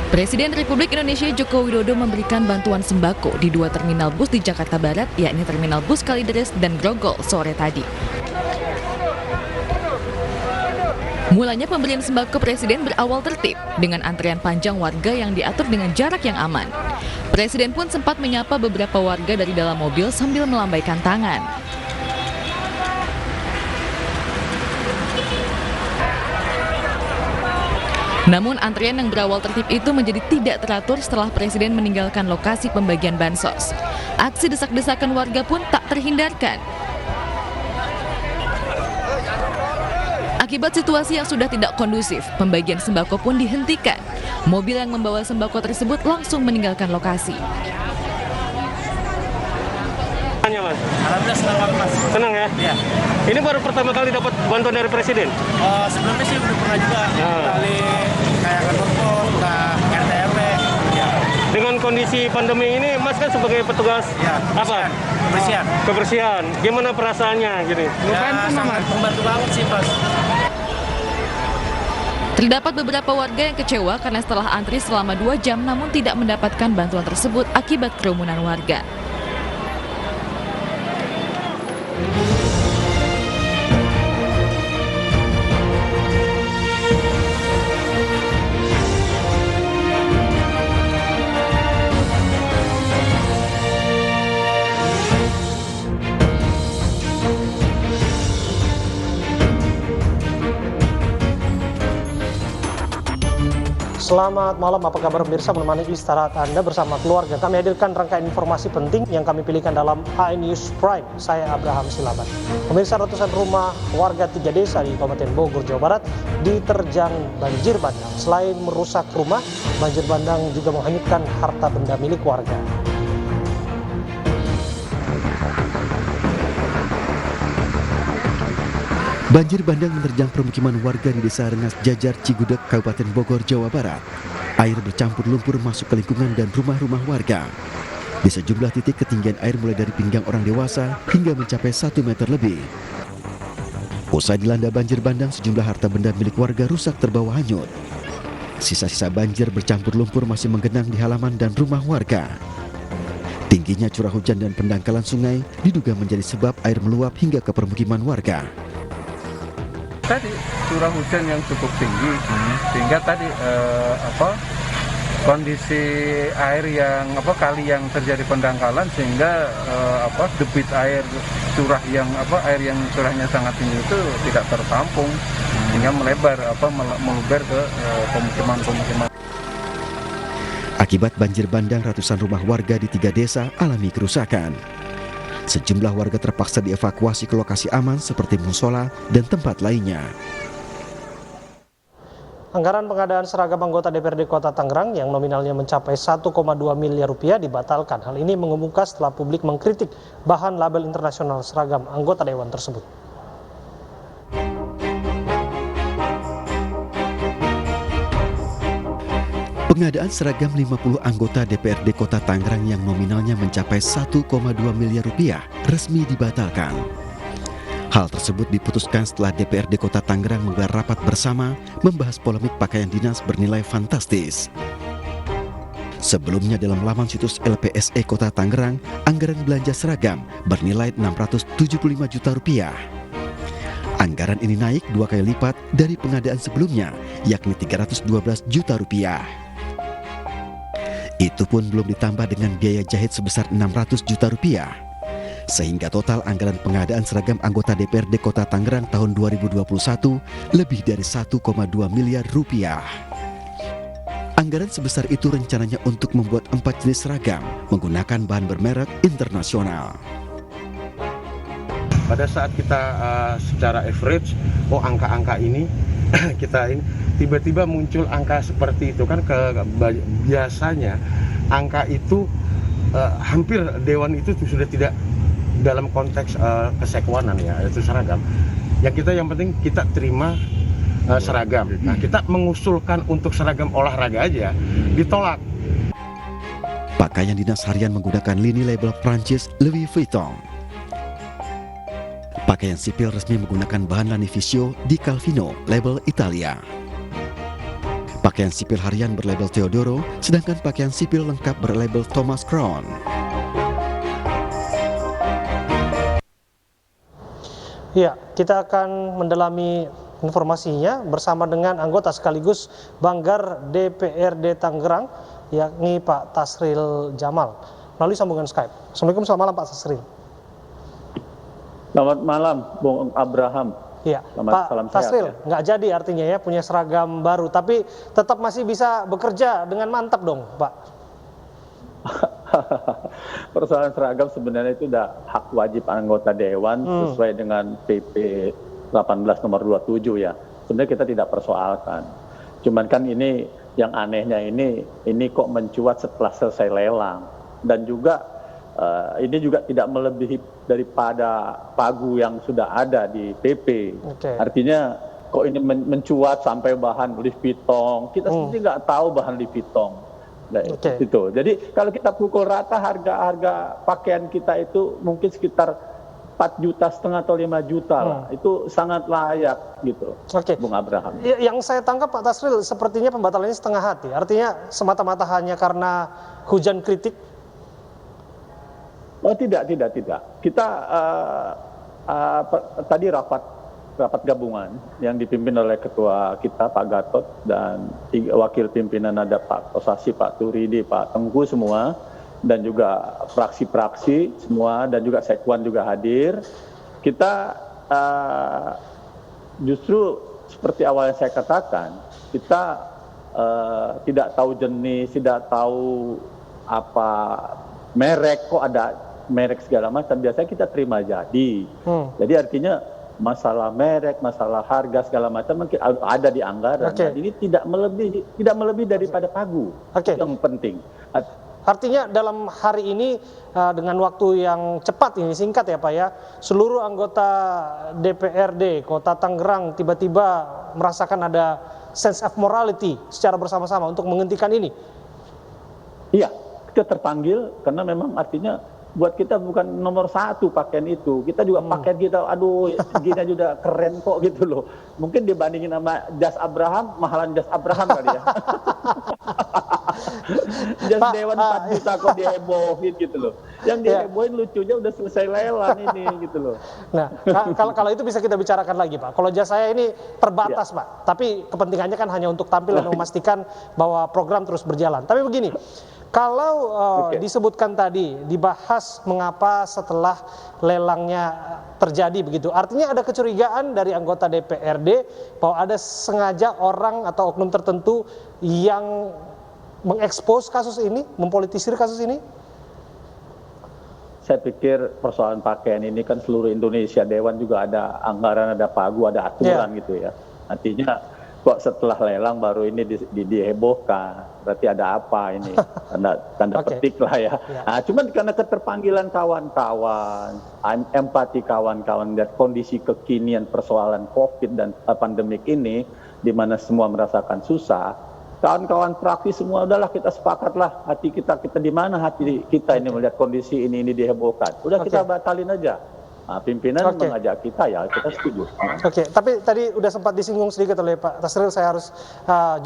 Presiden Republik Indonesia Joko Widodo memberikan bantuan sembako di 2 terminal bus di Jakarta Barat, yakni Terminal Bus Kalideres dan Grogol sore tadi. Mulanya pemberian sembako Presiden berawal tertib dengan antrean panjang warga yang diatur dengan jarak yang aman. Presiden pun sempat menyapa beberapa warga dari dalam mobil sambil melambaikan tangan. Namun antrean yang berawal tertib itu menjadi tidak teratur setelah Presiden meninggalkan lokasi pembagian bansos. Aksi desak-desakan warga pun tak terhindarkan. Akibat situasi yang sudah tidak kondusif, pembagian sembako pun dihentikan. Mobil yang membawa sembako tersebut langsung meninggalkan lokasi. Alhamdulillah senang banget, Mas. Senang ya? Iya. Ini baru pertama kali dapat bantuan dari Presiden? Sebelumnya sih udah pernah juga. Kali kayak kantor pos, RT RW. Ya. Dengan kondisi pandemi ini, Mas kan sebagai petugas apa? Kebersihan. Gimana perasaannya gini? Ya, sangat membantu banget sih, Mas. Terdapat beberapa warga yang kecewa karena setelah antri selama 2 jam namun tidak mendapatkan bantuan tersebut akibat kerumunan warga. Selamat malam, apa kabar pemirsa? Menemani istirahat Anda bersama keluarga. Kami hadirkan rangkaian informasi penting yang kami pilihkan dalam HI News Prime. Saya Abraham Silaban. Pemirsa, ratusan rumah warga 3 desa di Kabupaten Bogor, Jawa Barat diterjang banjir bandang. Selain merusak rumah, banjir bandang juga menghanyutkan harta benda milik warga. Banjir bandang menerjang permukiman warga di Desa Rengas Jajar, Cigudeg, Kabupaten Bogor, Jawa Barat. Air bercampur lumpur masuk ke lingkungan dan rumah-rumah warga. Di sejumlah titik ketinggian air mulai dari pinggang orang dewasa hingga mencapai 1 meter lebih. Usai dilanda banjir bandang, sejumlah harta benda milik warga rusak terbawa hanyut. Sisa-sisa banjir bercampur lumpur masih menggenang di halaman dan rumah warga. Tingginya curah hujan dan pendangkalan sungai diduga menjadi sebab air meluap hingga ke permukiman warga. Tadi curah hujan yang cukup tinggi, sehingga tadi kondisi air yang kali yang terjadi pendangkalan, sehingga debit air curah yang curahnya sangat tinggi itu tidak tertampung, sehingga meluber ke pemukiman. Akibat banjir bandang, ratusan rumah warga di 3 desa alami kerusakan. Sejumlah warga terpaksa dievakuasi ke lokasi aman seperti musola dan tempat lainnya. Anggaran pengadaan seragam anggota DPRD Kota Tangerang yang nominalnya mencapai 1,2 miliar rupiah dibatalkan. Hal ini mengemuka setelah publik mengkritik bahan label internasional seragam anggota dewan tersebut. Pengadaan seragam 50 anggota DPRD Kota Tangerang yang nominalnya mencapai 1,2 miliar rupiah resmi dibatalkan. Hal tersebut diputuskan setelah DPRD Kota Tangerang menggelar rapat bersama membahas polemik pakaian dinas bernilai fantastis. Sebelumnya dalam laman situs LPSE Kota Tangerang, anggaran belanja seragam bernilai 675 juta rupiah. Anggaran ini naik 2 kali lipat dari pengadaan sebelumnya, yakni 312 juta rupiah. Itu pun belum ditambah dengan biaya jahit sebesar 600 juta rupiah. Sehingga total anggaran pengadaan seragam anggota DPRD Kota Tangerang tahun 2021 lebih dari 1,2 miliar rupiah. Anggaran sebesar itu rencananya untuk membuat 4 jenis seragam menggunakan bahan bermerek internasional. Pada saat kita secara average, angka-angka ini tiba-tiba muncul angka seperti itu kan, biasanya angka itu hampir dewan itu sudah tidak dalam konteks kesekwanan ya, itu seragam. Yang penting kita terima seragam. Nah, kita mengusulkan untuk seragam olahraga aja ditolak. Pakaian dinas harian menggunakan lini label Prancis Louis Vuitton. Pakaian sipil resmi menggunakan bahan Lanivisio di Calvino label Italia. Pakaian sipil harian berlabel Teodoro, sedangkan pakaian sipil lengkap berlabel Thomas Crown. Ya, kita akan mendalami informasinya bersama dengan anggota sekaligus Banggar DPRD Tangerang, yakni Pak Tasril Jamal, melalui sambungan Skype. Assalamualaikum, selamat malam Pak Tasril. Selamat malam, Bung Abraham. Ya, Selamat, Pak salam Tasril, sehat, ya. nggak jadi artinya ya punya seragam baru, tapi tetap masih bisa bekerja dengan mantap dong, Pak. Persoalan seragam sebenarnya itu udah hak wajib anggota Dewan sesuai dengan PP 18 nomor 27 ya. Sebenarnya kita tidak persoalkan. Cuman kan ini yang anehnya ini kok mencuat setelah selesai lelang. Dan juga ini juga tidak melebihi daripada pagu yang sudah ada di PP. Oke. Artinya kok ini mencuat sampai bahan Louis Vuitton. Kita sendiri nggak tahu bahan Louis Vuitton. Nah, itu. Jadi kalau kita pukul rata harga pakaian kita itu mungkin sekitar 4,5 juta atau 5 juta lah. Itu sangat layak gitu. Oke. Bung Abraham. Yang saya tangkap Pak Tasril, sepertinya pembatalannya setengah hati. Artinya semata-mata hanya karena hujan kritik. Oh tidak. Kita tadi rapat gabungan yang dipimpin oleh ketua kita Pak Gatot dan wakil pimpinan ada Pak Kosasi, Pak Turidi, Pak Tengku semua, dan juga fraksi-fraksi semua, dan juga Sekwan juga hadir. Kita justru seperti awal yang saya katakan, kita tidak tahu jenis, tidak tahu apa merek, kok ada merek segala macam. Biasanya kita terima jadi. Jadi artinya masalah merek, masalah harga segala macam mungkin ada di anggaran. Dan ini tidak melebihi daripada pagu. Yang penting. Artinya dalam hari ini dengan waktu yang cepat ini, singkat ya Pak ya, seluruh anggota DPRD Kota Tangerang tiba-tiba merasakan ada sense of morality secara bersama-sama untuk menghentikan ini. Iya, kita terpanggil karena memang artinya buat kita bukan nomor satu pakaian itu. Kita juga pakaian kita, aduh gini juga keren kok gitu loh. Mungkin dibandingin sama jas Abraham, mahalan jas Abraham kali ya. Jas Dewan 4 juta kok dihebohin gitu loh. Yang dihebohin lucunya udah selesai lelang ini gitu loh. Nah, kalau itu bisa kita bicarakan lagi Pak. Kalau jas saya ini terbatas Pak. Tapi kepentingannya kan hanya untuk tampil dan memastikan bahwa program terus berjalan. Tapi begini, kalau disebutkan tadi, dibahas mengapa setelah lelangnya terjadi begitu. Artinya ada kecurigaan dari anggota DPRD bahwa ada sengaja orang atau oknum tertentu yang mengekspos kasus ini, mempolitisir kasus ini? Saya pikir persoalan pakaian ini kan seluruh Indonesia, Dewan juga ada anggaran, ada pagu, ada aturan gitu ya. Artinya kok setelah lelang baru ini dihebohkan, berarti ada apa ini, tanda petik lah ya. Nah, cuman karena keterpanggilan kawan-kawan, empati kawan-kawan dan kondisi kekinian persoalan COVID dan pandemik ini, di mana semua merasakan susah, kawan-kawan fraksi semua udahlah kita sepakatlah hati kita di mana hati kita ini melihat kondisi ini dihebohkan, udah kita batalin aja. Nah, pimpinan mengajak kita ya kita setuju. Tapi tadi udah sempat disinggung sedikit oleh Pak Tasril, saya harus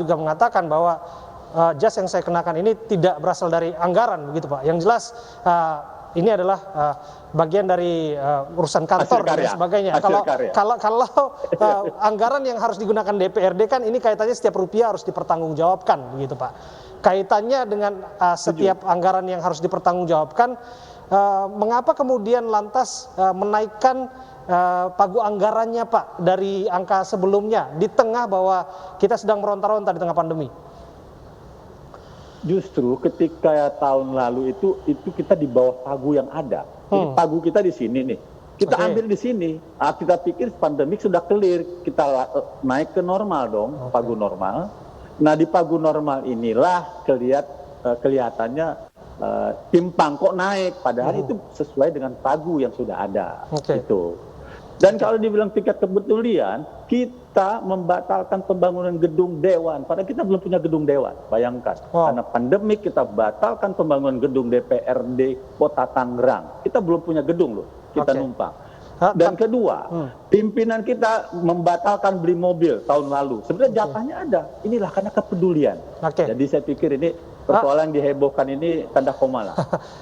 juga mengatakan bahwa jas yang saya kenakan ini tidak berasal dari anggaran begitu Pak. Yang jelas ini adalah bagian dari urusan kantor dan sebagainya. Kalau anggaran yang harus digunakan DPRD kan ini kaitannya setiap rupiah harus dipertanggungjawabkan begitu Pak. Kaitannya dengan setiap anggaran yang harus dipertanggungjawabkan, mengapa kemudian lantas menaikkan pagu anggarannya Pak dari angka sebelumnya di tengah bahwa kita sedang meronta-ronta di tengah pandemi? Justru ketika tahun lalu itu kita di bawah pagu yang ada. Jadi pagu kita di sini nih. Kita ambil di sini. Kita pikir pandemik sudah clear, kita naik ke normal dong, pagu normal. Nah, di pagu normal inilah kelihatannya timpang kok naik, padahal itu sesuai dengan pagu yang sudah ada. Itu. Dan kalau dibilang tingkat kebetulan, kita membatalkan pembangunan gedung Dewan, padahal kita belum punya gedung Dewan. Bayangkan, karena pandemik kita batalkan pembangunan gedung DPRD Kota Tangerang. Kita belum punya gedung loh, kita numpang. Dan kedua, pimpinan kita membatalkan beli mobil tahun lalu. Sebenarnya jatahnya ada. Inilah karena kepedulian. Jadi saya pikir ini persoalan yang dihebohkan ini tanda koma lah.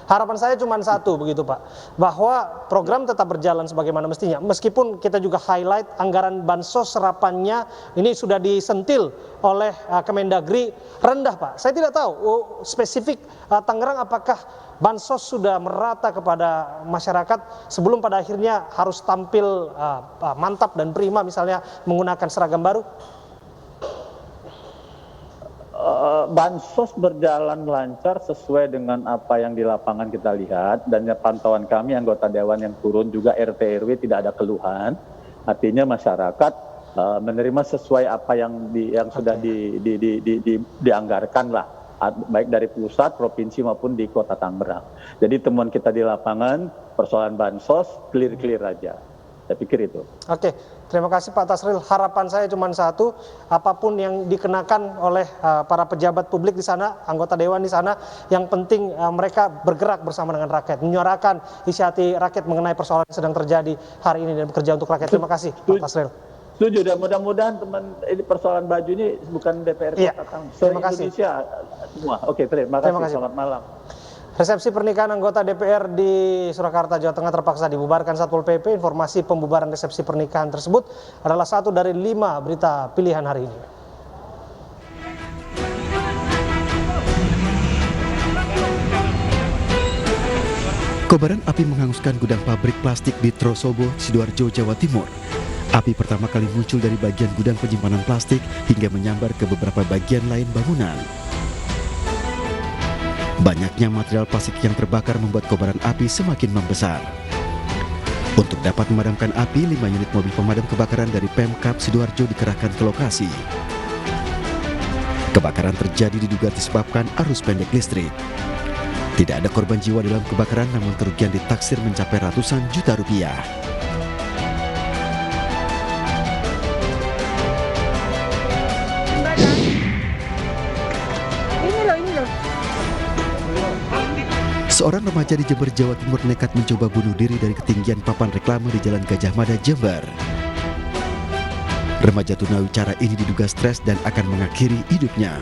Harapan saya cuma satu begitu Pak, bahwa program tetap berjalan sebagaimana mestinya. Meskipun kita juga highlight anggaran bansos serapannya ini sudah disentil oleh Kemendagri rendah Pak. Saya tidak tahu spesifik Tangerang apakah bansos sudah merata kepada masyarakat sebelum pada akhirnya harus tampil mantap dan prima misalnya menggunakan seragam baru? Bansos berjalan lancar sesuai dengan apa yang di lapangan kita lihat, dan pantauan kami anggota dewan yang turun juga RT RW tidak ada keluhan. Artinya masyarakat menerima sesuai apa yang sudah dianggarkan lah, baik dari pusat, provinsi maupun di Kota Tangerang. Jadi temuan kita di lapangan persoalan bansos clear aja. Saya pikir itu. Oke, terima kasih Pak Tasril. Harapan saya cuma satu, apapun yang dikenakan oleh para pejabat publik di sana, anggota dewan di sana, yang penting mereka bergerak bersama dengan rakyat, menyuarakan isi hati rakyat mengenai persoalan yang sedang terjadi hari ini dan bekerja untuk rakyat. Terima kasih Pak Tasril. Setuju, dan mudah-mudahan teman ini persoalan baju ini bukan DPR Kota Tangerang, terima kasih. Indonesia semua. Oke, terima kasih. Selamat malam. Resepsi pernikahan anggota DPR di Surakarta, Jawa Tengah terpaksa dibubarkan Satpol PP. Informasi pembubaran resepsi pernikahan tersebut adalah satu dari 5 berita pilihan hari ini. Kobaran api menghanguskan gudang pabrik plastik di Trosobo, Sidoarjo, Jawa Timur. Api pertama kali muncul dari bagian gudang penyimpanan plastik hingga menyambar ke beberapa bagian lain bangunan. Banyaknya material plastik yang terbakar membuat kobaran api semakin membesar. Untuk dapat memadamkan api, 5 unit mobil pemadam kebakaran dari Pemkab Sidoarjo dikerahkan ke lokasi. Kebakaran terjadi diduga disebabkan arus pendek listrik. Tidak ada korban jiwa dalam kebakaran, namun kerugian ditaksir mencapai ratusan juta rupiah. Seorang remaja di Jember, Jawa Timur nekat mencoba bunuh diri dari ketinggian papan reklame di Jalan Gajah Mada, Jember. Remaja tunawicara ini diduga stres dan akan mengakhiri hidupnya.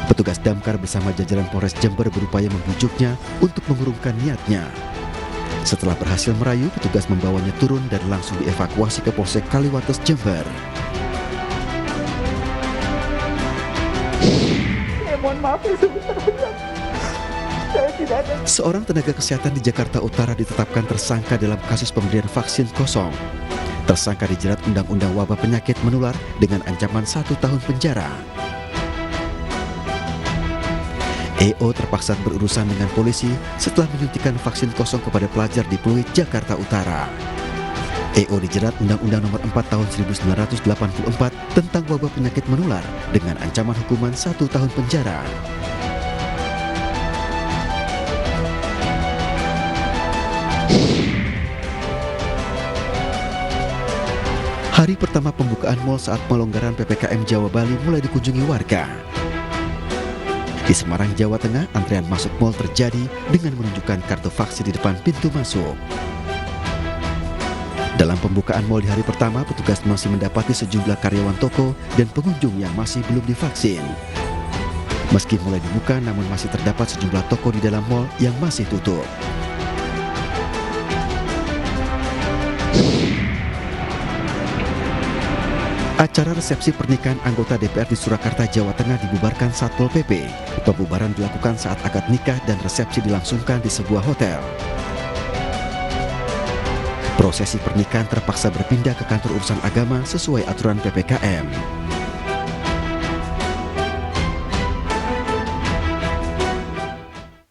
Petugas damkar bersama jajaran Polres Jember berupaya membujuknya untuk mengurungkan niatnya. Setelah berhasil merayu, petugas membawanya turun dan langsung dievakuasi ke Polsek Kaliwates, Jember. Mohon maaf ya, Seorang tenaga kesehatan di Jakarta Utara ditetapkan tersangka dalam kasus pemberian vaksin kosong. Tersangka dijerat Undang-Undang Wabah Penyakit Menular dengan ancaman 1 tahun penjara. EO terpaksa berurusan dengan polisi setelah menyuntikkan vaksin kosong kepada pelajar di Pluit, Jakarta Utara. EO dijerat Undang-Undang Nomor 4 Tahun 1984 tentang wabah penyakit menular dengan ancaman hukuman 1 tahun penjara. Hari pertama pembukaan mal saat pelonggaran PPKM Jawa Bali mulai dikunjungi warga. Di Semarang, Jawa Tengah, antrean masuk mal terjadi dengan menunjukkan kartu vaksin di depan pintu masuk. Dalam pembukaan mal di hari pertama, petugas masih mendapati sejumlah karyawan toko dan pengunjung yang masih belum divaksin. Meski mulai dibuka, namun masih terdapat sejumlah toko di dalam mal yang masih tutup. Acara resepsi pernikahan anggota DPR di Surakarta, Jawa Tengah dibubarkan Satpol PP. Pembubaran dilakukan saat akad nikah dan resepsi dilangsungkan di sebuah hotel. Prosesi pernikahan terpaksa berpindah ke kantor urusan agama sesuai aturan PPKM.